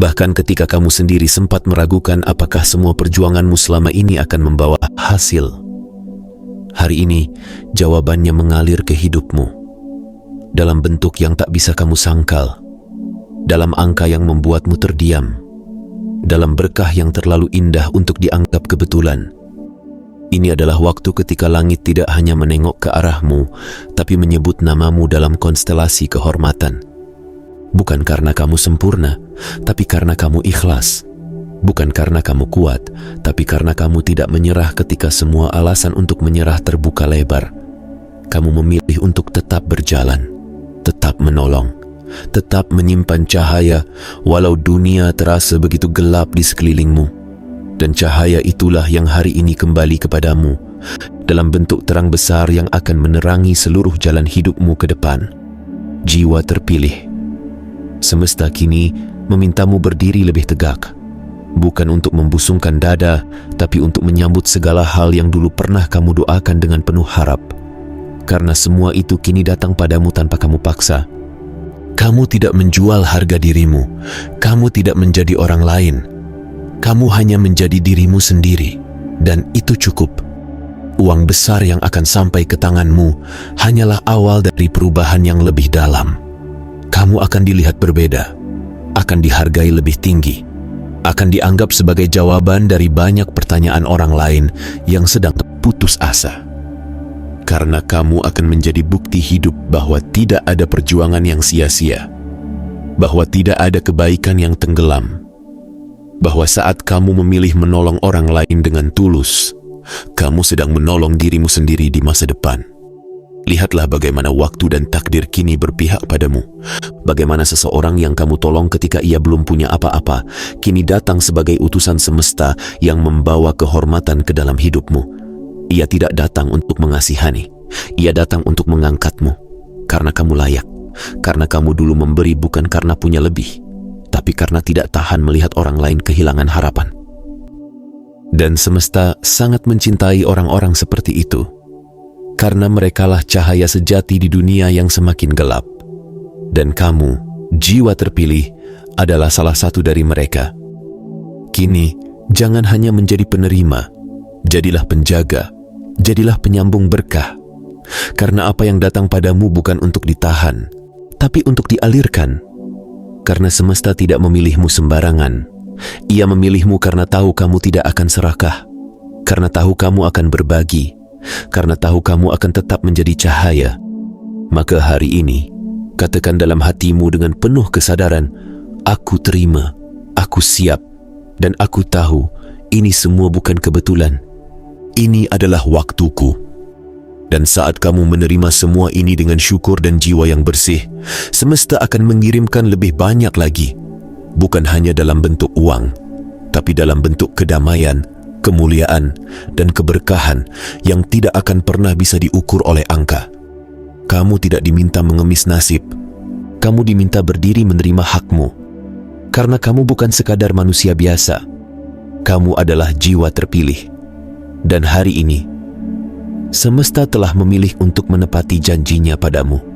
Bahkan ketika kamu sendiri sempat meragukan apakah semua perjuanganmu selama ini akan membawa hasil, hari ini jawabannya mengalir ke hidupmu dalam bentuk yang tak bisa kamu sangkal, dalam angka yang membuatmu terdiam, dalam berkah yang terlalu indah untuk dianggap kebetulan. Ini adalah waktu ketika langit tidak hanya menengok ke arahmu, tapi menyebut namamu dalam konstelasi kehormatan. Bukan karena kamu sempurna, tapi karena kamu ikhlas. Bukan karena kamu kuat, tapi karena kamu tidak menyerah ketika semua alasan untuk menyerah terbuka lebar. Kamu memilih untuk tetap berjalan, tetap menolong, tetap menyimpan cahaya walau dunia terasa begitu gelap di sekelilingmu. Dan cahaya itulah yang hari ini kembali kepadamu dalam bentuk terang besar yang akan menerangi seluruh jalan hidupmu ke depan. Jiwa terpilih. Semesta kini memintamu berdiri lebih tegak, bukan untuk membusungkan dada, tapi untuk menyambut segala hal yang dulu pernah kamu doakan dengan penuh harap. Karena semua itu kini datang padamu tanpa kamu paksa. Kamu tidak menjual harga dirimu, kamu tidak menjadi orang lain. Kamu hanya menjadi dirimu sendiri, dan itu cukup. Uang besar yang akan sampai ke tanganmu hanyalah awal dari perubahan yang lebih dalam. Kamu akan dilihat berbeda, akan dihargai lebih tinggi, akan dianggap sebagai jawaban dari banyak pertanyaan orang lain yang sedang putus asa. Karena kamu akan menjadi bukti hidup bahwa tidak ada perjuangan yang sia-sia. bahwa tidak ada kebaikan yang tenggelam, bahwa saat kamu memilih menolong orang lain dengan tulus, kamu sedang menolong dirimu sendiri di masa depan. Lihatlah bagaimana waktu dan takdir kini berpihak padamu. Bagaimana seseorang yang kamu tolong ketika ia belum punya apa-apa, kini datang sebagai utusan semesta yang membawa kehormatan ke dalam hidupmu. Ia tidak datang untuk mengasihani, ia datang untuk mengangkatmu. Karena kamu layak, karena kamu dulu memberi bukan karena punya lebih, tapi karena tidak tahan melihat orang lain kehilangan harapan. Dan semesta sangat mencintai orang-orang seperti itu, karena merekalah cahaya sejati di dunia yang semakin gelap. Dan kamu, jiwa terpilih, adalah salah satu dari mereka. Kini, jangan hanya menjadi penerima, jadilah penjaga, jadilah penyambung berkah. Karena apa yang datang padamu bukan untuk ditahan, tapi untuk dialirkan. Karena semesta tidak memilihmu sembarangan. Ia memilihmu karena tahu kamu tidak akan serakah, karena tahu kamu akan berbagi, karena tahu kamu akan tetap menjadi cahaya. Maka hari ini, katakan dalam hatimu dengan penuh kesadaran, aku terima, aku siap, dan aku tahu ini semua bukan kebetulan. Ini adalah waktuku. Dan saat kamu menerima semua ini dengan syukur dan jiwa yang bersih, semesta akan mengirimkan lebih banyak lagi. Bukan hanya dalam bentuk uang, tapi dalam bentuk kedamaian, kemuliaan, dan keberkahan yang tidak akan pernah bisa diukur oleh angka. Kamu tidak diminta mengemis nasib. Kamu diminta berdiri menerima hakmu. Karena kamu bukan sekadar manusia biasa. Kamu adalah jiwa terpilih. Dan hari ini, semesta telah memilih untuk menepati janjinya padamu.